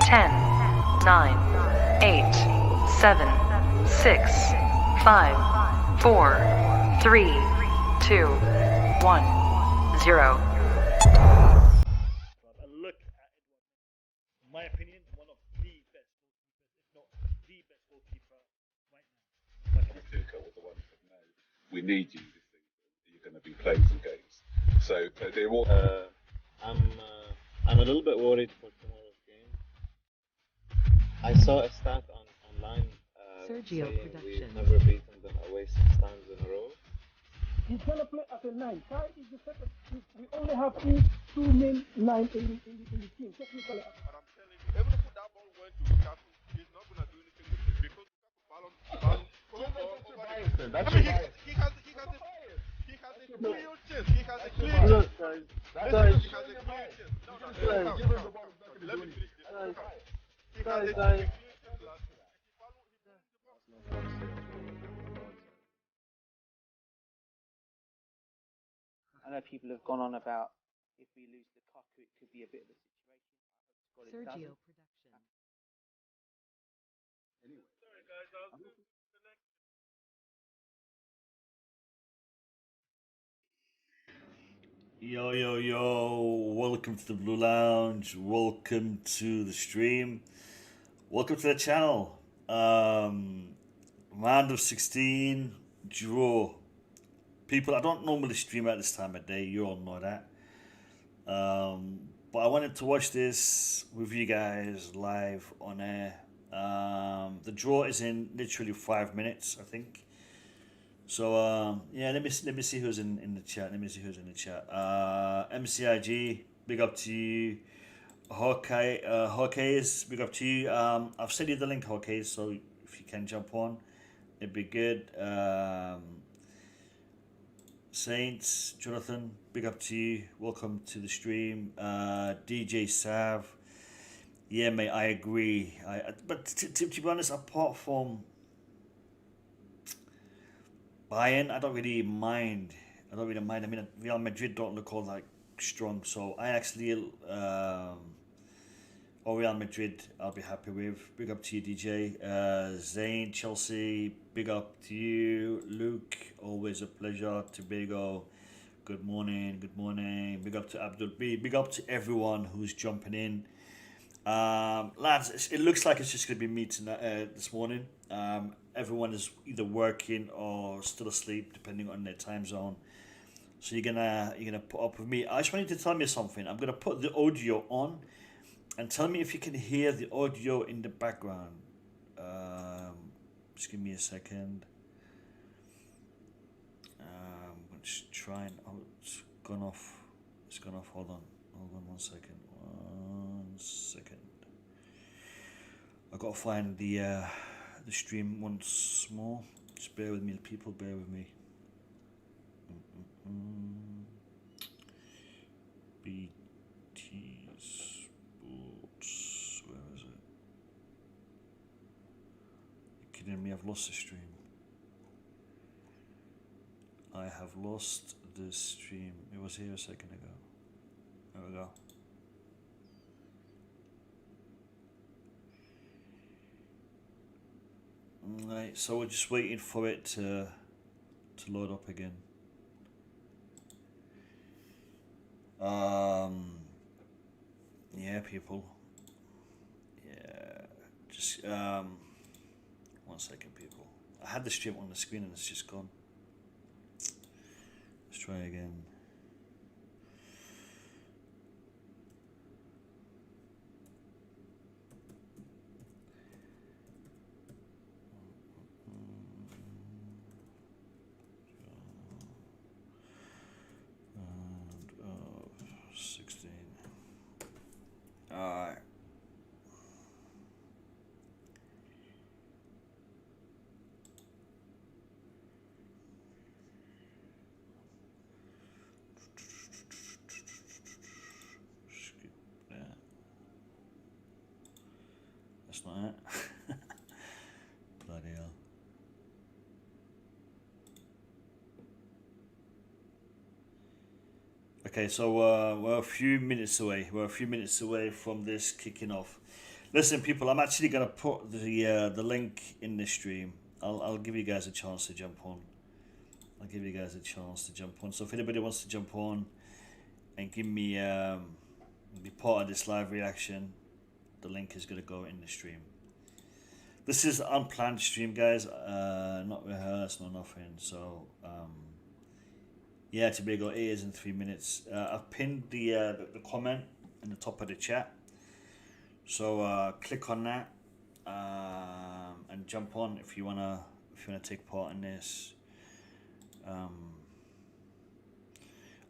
10, 9, 8, 7, 6, 5, 4, 3, 2, 1, 0. And look at in my opinion, one of the best goalkeepers, if not the best goalkeeper right now. Tuchel with the one from now. We need you this season. You're going to be playing some games. So they all. I'm a little bit worried for tomorrow's game. I saw a stat online Sergio saying Production. we've never beaten them away 6 times in a row. He's going to play as a 9. Kai is the second. We only have two main 9 in the team, technically. But I'm telling you, even if that ball went to Lukaku, he's not going to do anything with it because Lukaku That's he has a clear chance. He has a clear chance. Look, guys. He has a clear chance. Let me finish this. He has a clear chance last year. I know people have gone on about if we lose Lukaku, it could be a bit of a situation. I hope to God it Sergio doesn't. Production. Sorry guys, I was just Yo, yo, yo, welcome to the Blue Lounge, welcome to the stream, welcome to the channel. Round of 16, draw. People, I don't normally stream at this time of day, you all know that. But I wanted to watch this with you guys live on air. The draw is in literally 5 minutes, I think. So yeah, let me see who's in the chat. MCIG, big up to you. Hawkeyes, big up to you. I've sent you the link, Hawkeyes, so if you can jump on, it'd be good. Saints, Jonathan, big up to you. Welcome to the stream. DJ Sav, yeah, mate, I agree. But to be honest, apart from Bayern, I don't really mind. I mean, Real Madrid don't look all that strong, so I actually, or Real Madrid, I'll be happy with. Big up to you, DJ. Zane, Chelsea, big up to you. Luke, always a pleasure. Tobago, good morning. Big up to Abdul B. Big up to everyone who's jumping in. Lads, it looks like it's just going to be me tonight, this morning. Everyone is either working or still asleep, depending on their time zone. So you're gonna put up with me. I just want you to tell me something. I'm gonna put the audio on, and tell me if you can hear the audio in the background. Just give me a second. I'm just trying. Oh, it's gone off. Hold on 1 second. 1 second. I gotta find the stream once more. Just bear with me, people. Bear with me. BT Sports. Where is it? You're kidding me? I've lost the stream. I have lost the stream. It was here a second ago. There we go. Right, so we're just waiting for it to load up again. Yeah, people. Yeah, just 1 second, people. I had the stream on the screen and it's just gone. Let's try again. And 16. Alright. Skip that. That's not it. Bloody hell. Okay, so we're a few minutes away. We're a few minutes away from this kicking off. Listen, people, I'm actually gonna put the link in the stream. I'll give you guys a chance to jump on. I'll give you guys a chance to jump on. So if anybody wants to jump on and give me be part of this live reaction, the link is gonna go in the stream. This is unplanned stream, guys. Not rehearsed, no nothing. So yeah, Tobago, it is in 3 minutes. I've pinned the comment in the top of the chat. So click on that and jump on if you wanna take part in this.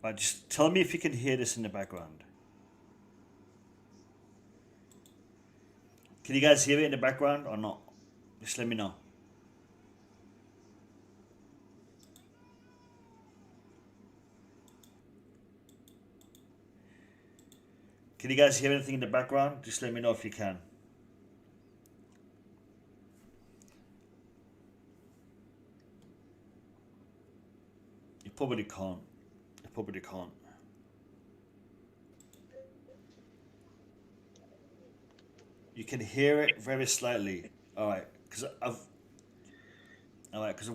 Right, just tell me if you can hear this in the background. Can you guys hear it in the background or not? Just let me know. Can you guys hear anything in the background? Just let me know if you can. You probably can't. You probably can't. You can hear it very slightly. All right, because I've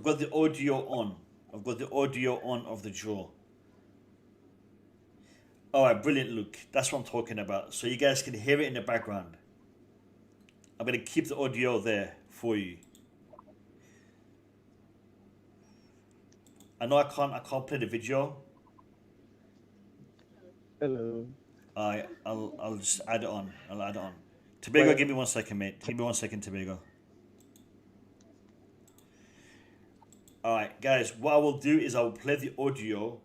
got the audio on. I've got the audio on of the draw. All right, brilliant, Luke. That's what I'm talking about. So you guys can hear it in the background. I'm gonna keep the audio there for you. I know I can't play the video. Hello. I'll just add it on. I'll add it on. Tobago, give me 1 second, mate. Give me 1 second, Tobago. All right, guys. What I will do is I will play the audio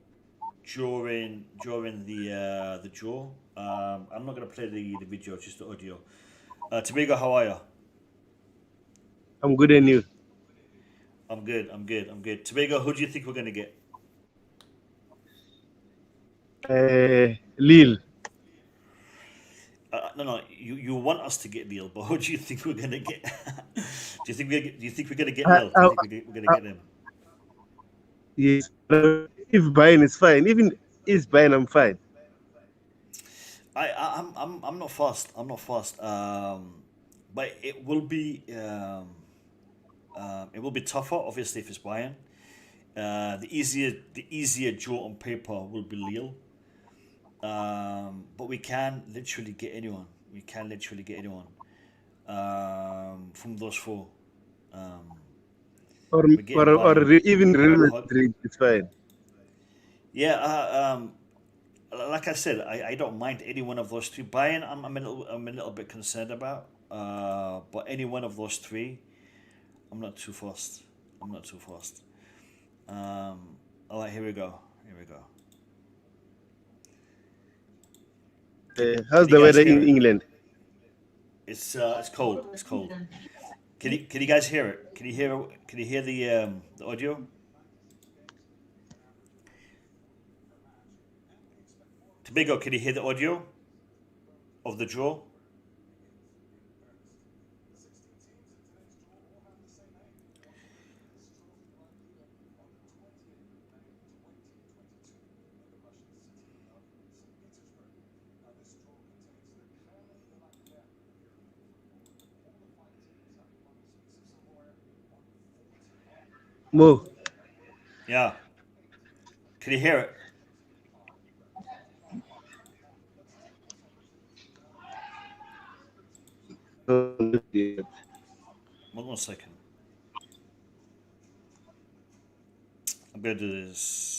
during the draw. I'm not gonna play the video, just the audio. Tobago, how are you? I'm good, and you? I'm good. Tobago, who do you think we're gonna get? Lille. No. You want us to get Lille, but who do you think we're gonna get? do you think we're gonna get Lille? Do you think we're gonna get them? Yes. If Bayern is fine, even if Bayern, I'm fine. I'm not fast. But it will be tougher, obviously, if it's Bayern. The easier draw on paper will be Lille. But we can literally get anyone. From those four. Or even Real Madrid is fine. Yeah, like I said, I don't mind any one of those three. Bayern, I'm a little bit concerned about. But any one of those three, I'm not too fast. All right, here we go. How's the weather in England? It's cold. Can you guys hear it? Can you hear the audio? Tobago, can you hear the audio of the draw? Mo. Yeah. Can you hear it? One second. I'm gonna do this.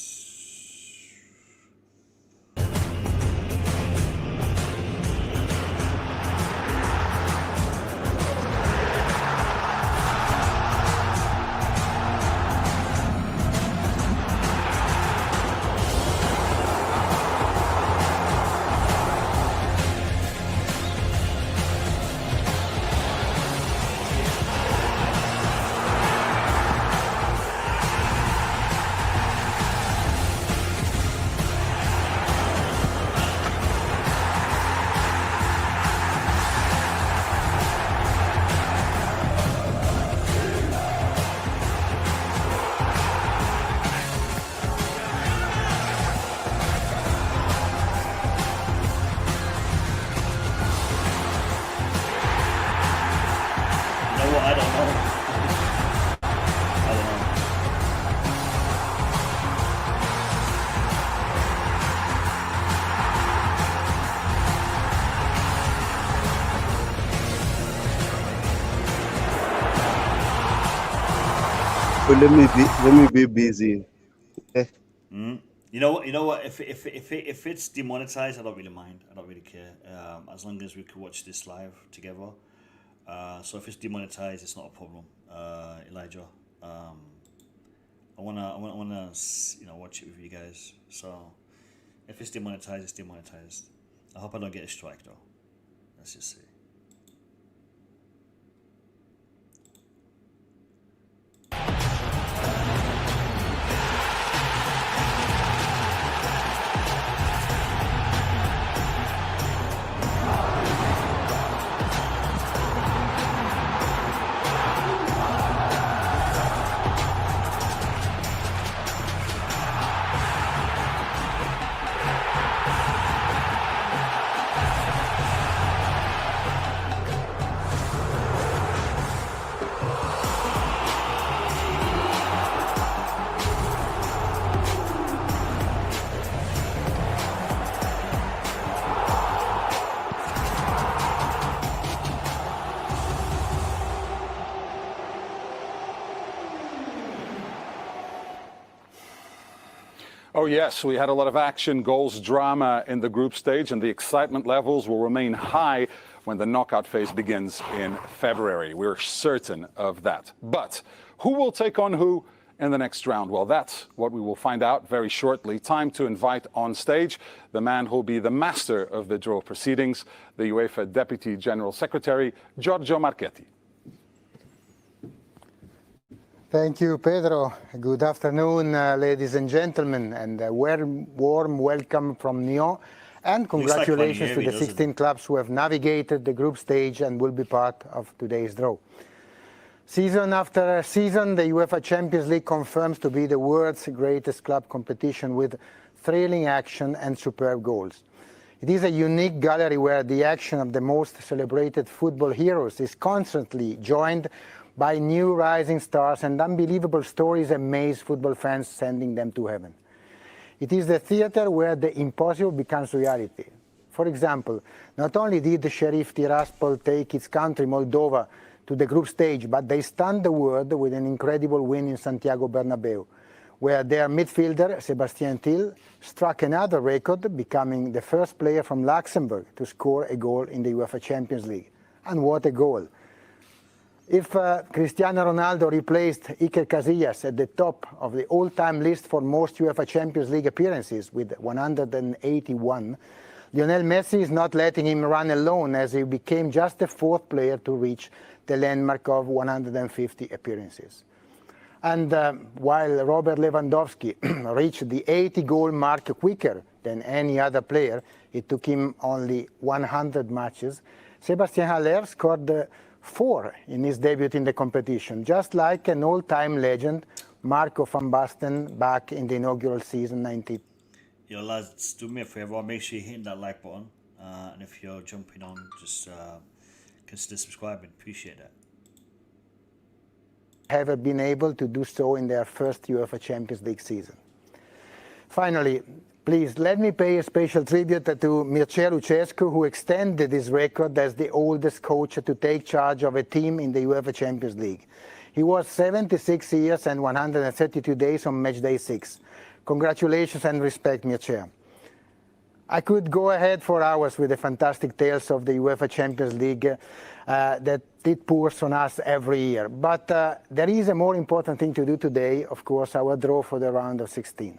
I don't know. But let me be busy. You know what? If it's demonetized, I don't really mind. I don't really care. As long as we can watch this live together. So if it's demonetized, it's not a problem. Elijah, I wanna watch it with you guys. So if it's demonetized, it's demonetized. I hope I don't get a strike though. Let's just see. Oh yes, we had a lot of action, goals, drama in the group stage, and the excitement levels will remain high when the knockout phase begins in February. We're certain of that. But who will take on who in the next round? Well, that's what we will find out very shortly. Time to invite on stage the man who'll be the master of the draw proceedings, the UEFA Deputy General Secretary, Giorgio Marchetti. Thank you, Pedro. Good afternoon, ladies and gentlemen, and a warm welcome from Nyon. And congratulations to the 16 clubs who have navigated the group stage and will be part of today's draw. Season after season, the UEFA Champions League confirms to be the world's greatest club competition with thrilling action and superb goals. It is a unique gallery where the action of the most celebrated football heroes is constantly joined by new rising stars, and unbelievable stories amaze football fans, sending them to heaven. It is the theatre where the impossible becomes reality. For example, not only did the Sheriff Tiraspol take its country, Moldova, to the group stage, but they stunned the world with an incredible win in Santiago Bernabeu, where their midfielder, Sébastien Thiel, struck another record, becoming the first player from Luxembourg to score a goal in the UEFA Champions League. And what a goal! If Cristiano Ronaldo replaced Iker Casillas at the top of the all-time list for most UEFA Champions League appearances with 181, Lionel Messi is not letting him run alone, as he became just the fourth player to reach the landmark of 150 appearances. And while Robert Lewandowski reached the 80-goal mark quicker than any other player, it took him only 100 matches, Sébastien Haller scored 4 in his debut in the competition, just like an all-time legend, Marco van Basten, back in the inaugural season 90. Yo, lads, do me a favour, make sure you hit that like button, and if you're jumping on, just consider subscribing. Appreciate that. Have been able to do so in their first UEFA Champions League season. Finally, please let me pay a special tribute to Mircea Lucescu, who extended his record as the oldest coach to take charge of a team in the UEFA Champions League. He was 76 years and 132 days on match day 6. Congratulations and respect, Mircea. I could go ahead for hours with the fantastic tales of the UEFA Champions League that it pours on us every year. But there is a more important thing to do today, of course, our draw for the round of 16.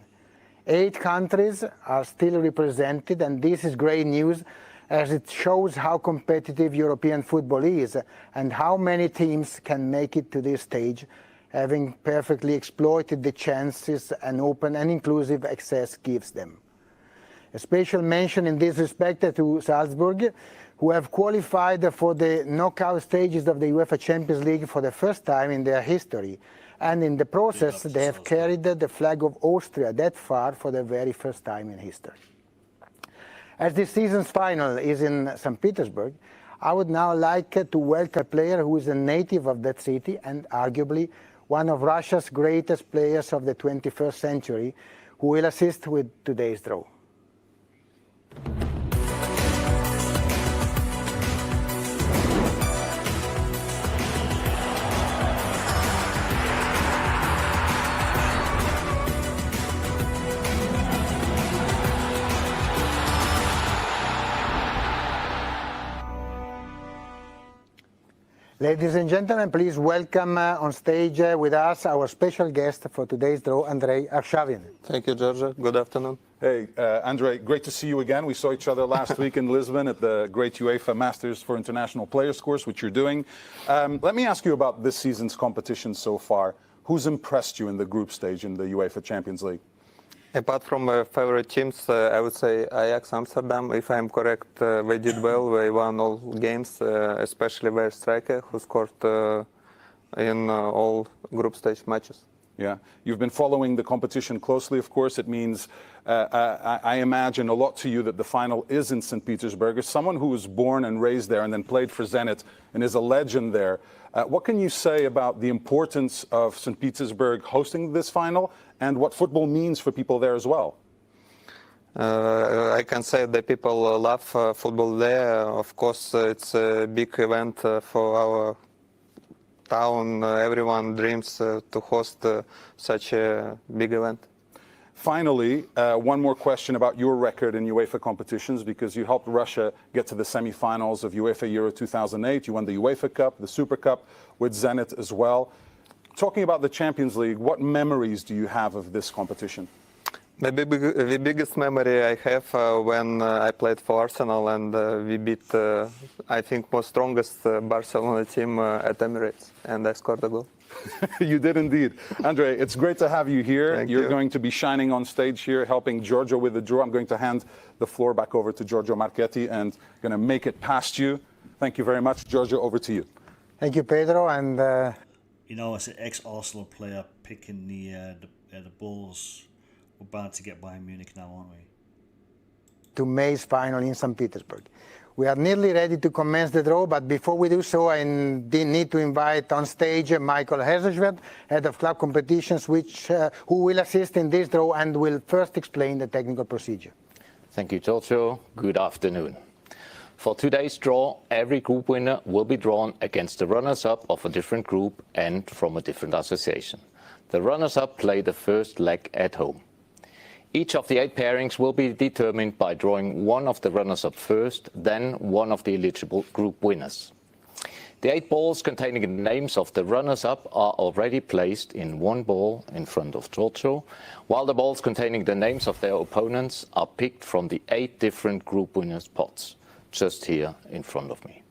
8 countries are still represented, and this is great news, as it shows how competitive European football is and how many teams can make it to this stage, having perfectly exploited the chances an open and inclusive access gives them. A special mention in this respect to Salzburg, who have qualified for the knockout stages of the UEFA Champions League for the first time in their history. And in the process, they have carried the flag of Austria that far for the very first time in history. As this season's final is in St. Petersburg, I would now like to welcome a player who is a native of that city and arguably one of Russia's greatest players of the 21st century, who will assist with today's draw. Ladies and gentlemen, please welcome on stage with us our special guest for today's draw, Andreas Arshavin. Thank you, Giorgio. Good afternoon. Hey, Andre, great to see you again. We saw each other last week in Lisbon at the great UEFA Masters for International Players course, which you're doing. Let me ask you about this season's competition so far. Who's impressed you in the group stage in the UEFA Champions League? Apart from favorite teams, I would say Ajax Amsterdam, if I'm correct, they did well. They won all games, especially their striker, who scored in all group stage matches. Yeah, you've been following the competition closely, of course. It means, I imagine, a lot to you that the final is in St. Petersburg. As someone who was born and raised there and then played for Zenit and is a legend there, what can you say about the importance of St. Petersburg hosting this final and what football means for people there as well? I can say that people love football there. Of course, it's a big event for our town. Everyone dreams to host such a big event. Finally, one more question about your record in UEFA competitions, because you helped Russia get to the semi-finals of UEFA Euro 2008. You won the UEFA Cup, the Super Cup with Zenit as well. Talking about the Champions League, what memories do you have of this competition? The biggest memory I have when I played for Arsenal and we beat, I think, most strongest Barcelona team at Emirates, and I scored a goal. You did indeed. Andre, it's great to have you here. Thank You're you. going to be shining on stage here, helping Giorgio with the draw. I'm going to hand the floor back over to Giorgio Marchetti and going to make it past you. Thank you very much. Giorgio, over to you. Thank you, Pedro. And you know, as an ex-Arsenal player picking the balls, we're bound to get Bayern Munich now, aren't we? to May's final in St. Petersburg. We are nearly ready to commence the draw, but before we do so, I need to invite on stage Michael Herzelswerd, Head of Club Competitions, who will assist in this draw and will first explain the technical procedure. Thank you, Giorgio. Good afternoon. For today's draw, every group winner will be drawn against the runners-up of a different group and from a different association. The runners-up play the first leg at home. Each of the 8 pairings will be determined by drawing one of the runners-up first, then one of the eligible group winners. The 8 balls containing the names of the runners-up are already placed in one ball in front of Giorgio, while the balls containing the names of their opponents are picked from the 8 different group winners' pots, just here in front of me.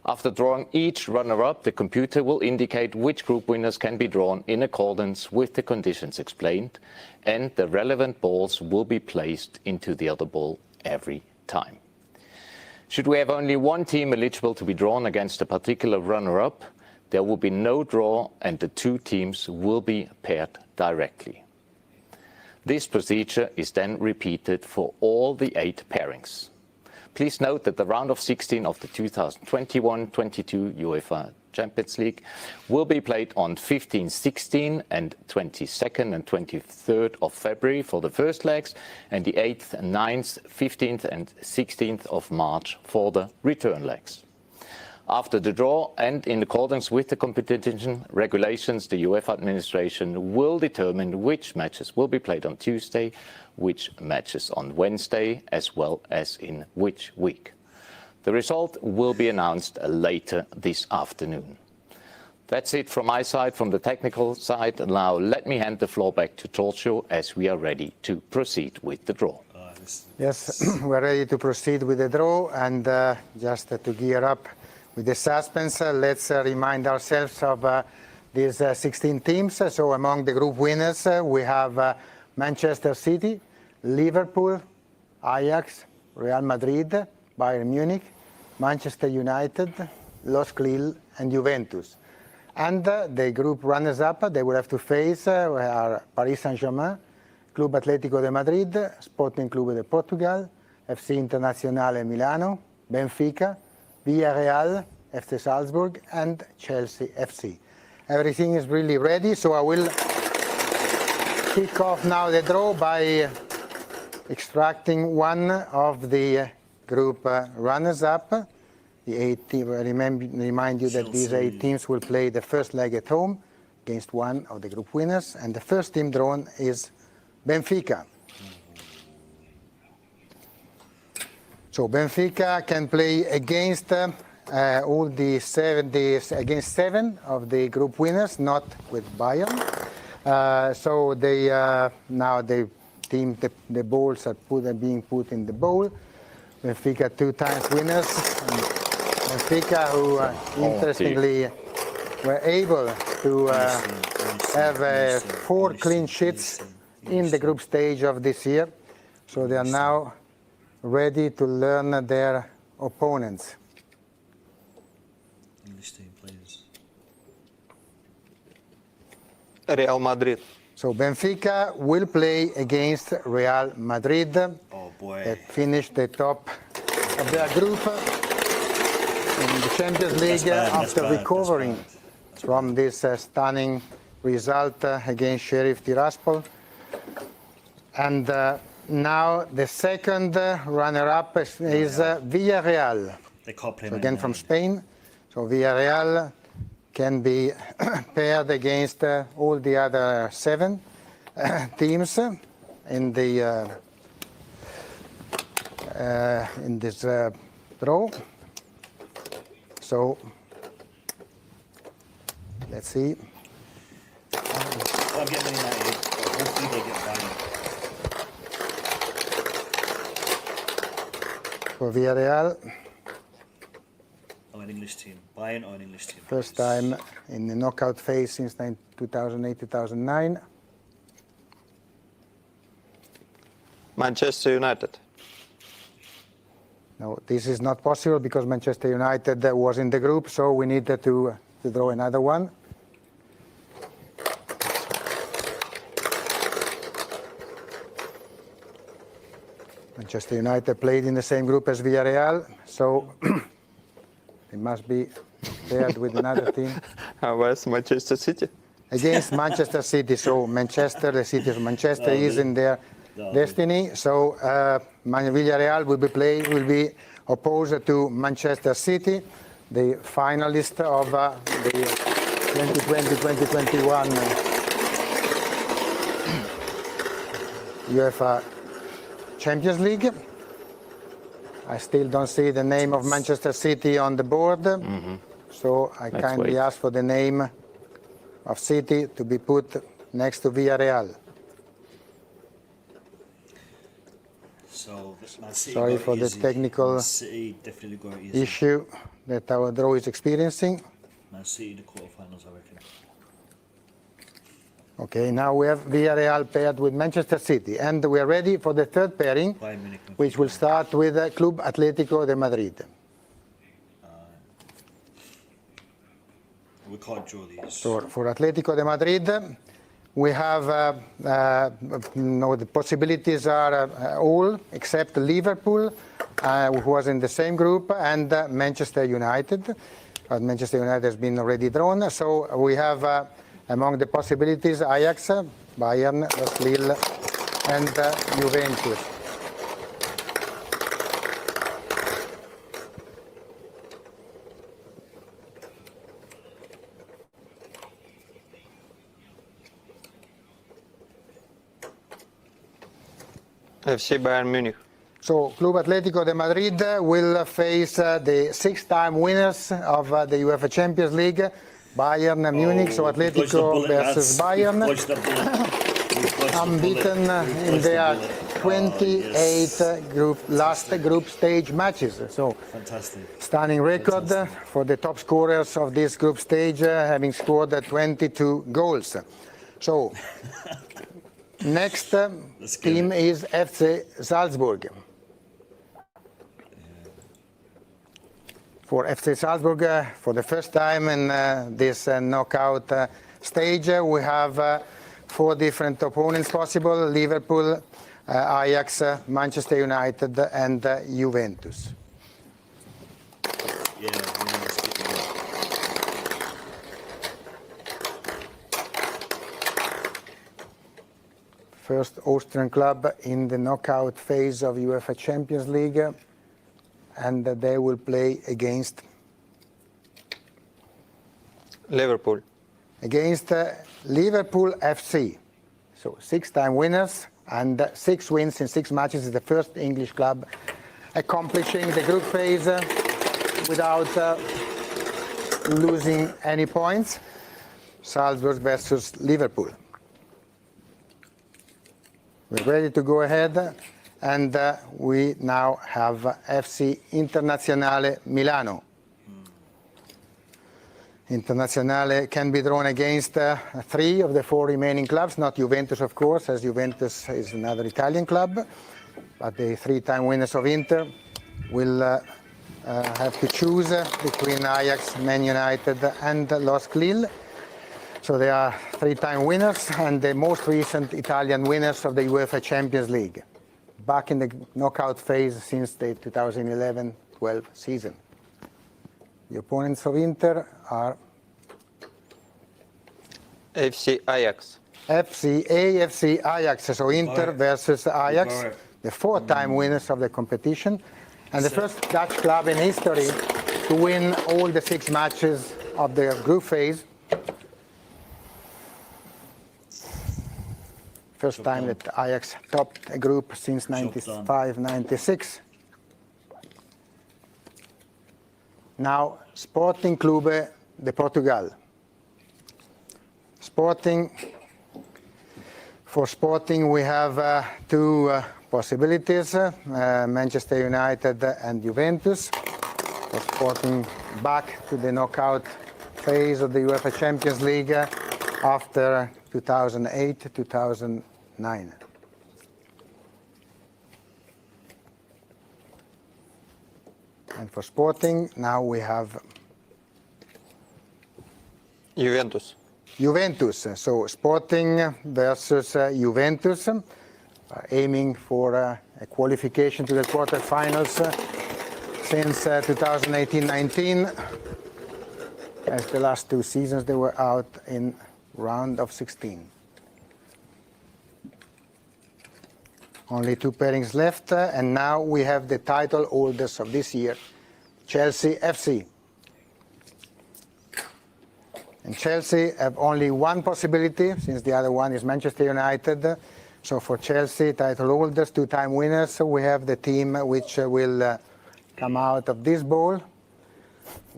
After drawing each runner-up, the computer will indicate which group winners can be drawn in accordance with the conditions explained, and the relevant balls will be placed into the other ball every time. Should we have only one team eligible to be drawn against a particular runner-up, there will be no draw and the 2 teams will be paired directly. This procedure is then repeated for all the 8 pairings. Please note that the round of 16 of the 2021-22 UEFA Champions League will be played on 15-16 and 22nd and 23rd of February for the first legs, and the 8th, 9th, 15th and 16th of March for the return legs. After the draw and in accordance with the competition regulations, the UEFA administration will determine which matches will be played on Tuesday, which matches on Wednesday, as well as in which week. The result will be announced later this afternoon. That's it from my side, from the technical side. Now let me hand the floor back to Giorgio as we are ready to proceed with the draw. Yes, we're ready to proceed with the draw, and just to gear up with the suspense, let's remind ourselves of these 16 teams. So among the group winners, we have Manchester City, Liverpool, Ajax, Real Madrid, Bayern Munich, Manchester United, Los Lille and Juventus. And the group runners-up they will have to face are Paris Saint-Germain, Club Atlético de Madrid, Sporting Clube de Portugal, FC Internazionale Milano, Benfica, Villarreal, FC Salzburg, and Chelsea FC. Everything is really ready, so I will kick off now the draw by extracting one of the group runners-up. The 8 teams, remind you that these 8 teams will play the first leg at home against one of the group winners, and the first team drawn is Benfica. So Benfica can play against all the against 7 of the group winners, not with Bayern. So they now the balls are being put in the bowl. Benfica 2 times winners. And Benfica, who interestingly were able to have 4 clean sheets in the group stage of this year. So they are now ready to learn their opponents. English team, please. Real Madrid. So Benfica will play against Real Madrid. Oh boy. That finished the top of their group in the Champions League after recovering from this stunning result against Sheriff Tiraspol. And now the second runner-up is Villarreal. So again from Spain. So Villarreal can be paired against all the other 7 teams in the in this draw. So let's see. I'm getting United. Hopefully they get Bayern. For Villarreal, Or an English team. Bayern or an English team. first time in the knockout phase since 2008-2009. Manchester United. No, this is not possible because Manchester United was in the group, so we needed to draw another one. Manchester United played in the same group as Villarreal, so it must be paired with another team. Where's Manchester City? Against Manchester City, so Manchester, the city of Manchester is in their destiny. So Villarreal will be opposed to Manchester City, the finalist of the 2020-2021 UEFA Champions League. I still don't see the name of Manchester City on the board, so I kindly ask for the name of City to be put next to Villarreal. So Man City Sorry for the easy. technical Man City definitely got it easy. issue that our draw is experiencing. Man City in the quarterfinals, I reckon. Okay, now we have Villarreal paired with Manchester City, and we are ready for the third pairing, which will start with Club Atlético de Madrid. We can't draw these. So for Atlético de Madrid, we have the possibilities are all except Liverpool, who was in the same group, and Manchester United. But Manchester United has been already drawn, so we have among the possibilities Ajax, Bayern, Lille, and Juventus. FC Bayern Munich. So Club Atlético de Madrid will face the 6-time winners of the UEFA Champions League, Bayern Munich. So Atlético versus Bayern, unbeaten in their 28 last group stage matches. So fantastic, stunning record for the top scorers of this group stage, having scored 22 goals. So next team is FC Salzburg. For FC Salzburg, for the first time in this knockout stage, we have 4 different opponents possible: Liverpool, Ajax, Manchester United, and Juventus. first Austrian club in the knockout phase of UEFA Champions League, and they will play against Liverpool. Against Liverpool FC. So 6-time winners and 6 wins in 6 matches. Is the first English club accomplishing the group phase without losing any points. Salzburg versus Liverpool. We're ready to go ahead, and we now have FC Internazionale Milano. Internazionale can be drawn against 3 of the 4 remaining clubs, not Juventus, of course, as Juventus is another Italian club, but the 3-time winners of Inter will have to choose between Ajax, Man United and LOSC Lille. So they are 3-time winners and the most recent Italian winners of the UEFA Champions League, back in the knockout phase since the 2011-12 season. The opponents of Inter are FC Ajax. AFC Ajax, so Inter versus Ajax, the 4-time winners of the competition, and the first Dutch club in history to win all the 6 matches of the group phase. First time that Ajax topped a group since 95-96. Now, Sporting Clube de Portugal. For Sporting, we have 2 possibilities, Manchester United and Juventus. For Sporting, back to the knockout phase of the UEFA Champions League after 2008-2009. And for Sporting, now we have Juventus. So Sporting versus Juventus, aiming for a qualification to the quarterfinals since 2018-19. As the last 2 seasons, they were out in round of 16. Only 2 pairings left, and now we have the title holders of this year, Chelsea FC. And Chelsea have only 1 possibility, since the other one is Manchester United. So for Chelsea, title holders, 2-time winners, we have the team which will come out of this bowl.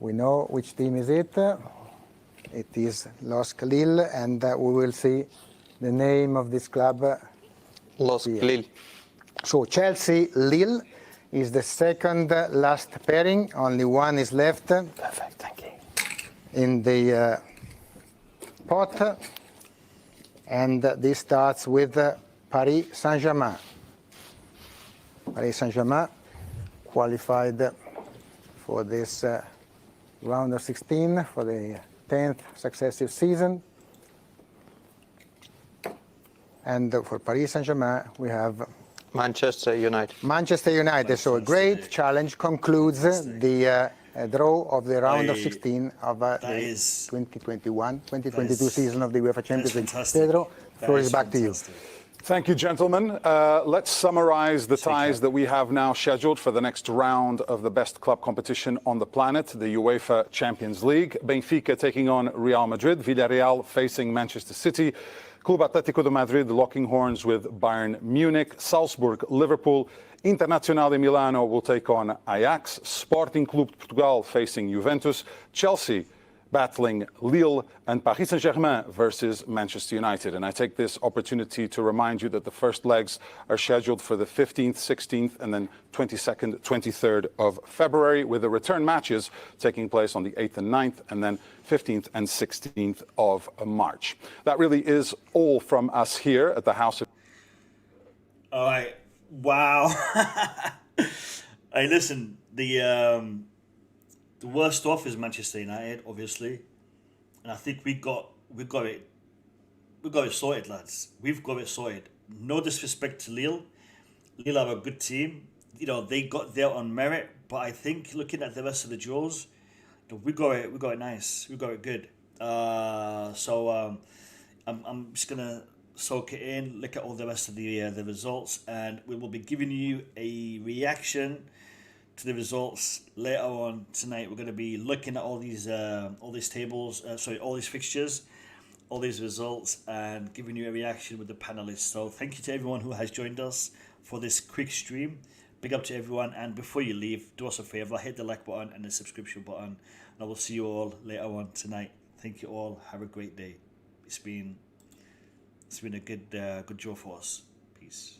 We know which team is it. It is LOSC Lille, and we will see the name of this club. LOSC Lille. So Chelsea-Lille is the second last pairing. Only 1 is left. Perfect, thank you. In the pot. And this starts with Paris Saint-Germain. Paris Saint-Germain qualified for this round of 16 for the 10th successive season. And for Paris Saint-Germain, we have Manchester United. So a great challenge concludes the draw of the round of 16 of the 2021-2022 season of the UEFA Champions League. Pedro, the floor is back to you. Thank you, gentlemen. Let's summarize the ties that we have now scheduled for the next round of the best club competition on the planet, the UEFA Champions League. Benfica taking on Real Madrid, Villarreal facing Manchester City, Club Atlético de Madrid locking horns with Bayern Munich, Salzburg, Liverpool, Internazionale Milano will take on Ajax, Sporting Clube de Portugal facing Juventus, Chelsea battling Lille, and Paris Saint-Germain versus Manchester United. And I take this opportunity to remind you that the first legs are scheduled for the 15th, 16th, and then 22nd, 23rd of February, with the return matches taking place on the 8th and 9th, and then 15th and 16th of March. That really is all from us here at the House of... All right. Wow. Hey, listen, the worst off is Manchester United, obviously, and I think we got it sorted, lads. We've got it sorted. No disrespect to Lille. Lille are a good team. You know, they got there on merit, but I think looking at the rest of the draws, we got it nice. We got it good. I'm just gonna soak it in, look at all the rest of the results, and we will be giving you a reaction to the results later on tonight. We're going to be looking at all these tables, all these fixtures, all these results, and giving you a reaction with the panelists. So thank you to everyone who has joined us for this quick stream. Big up to everyone, and before you leave, do us a favour, hit the like button and the subscription button, and I will see you all later on tonight. Thank you all. Have a great day. It's been a good draw for us. Peace.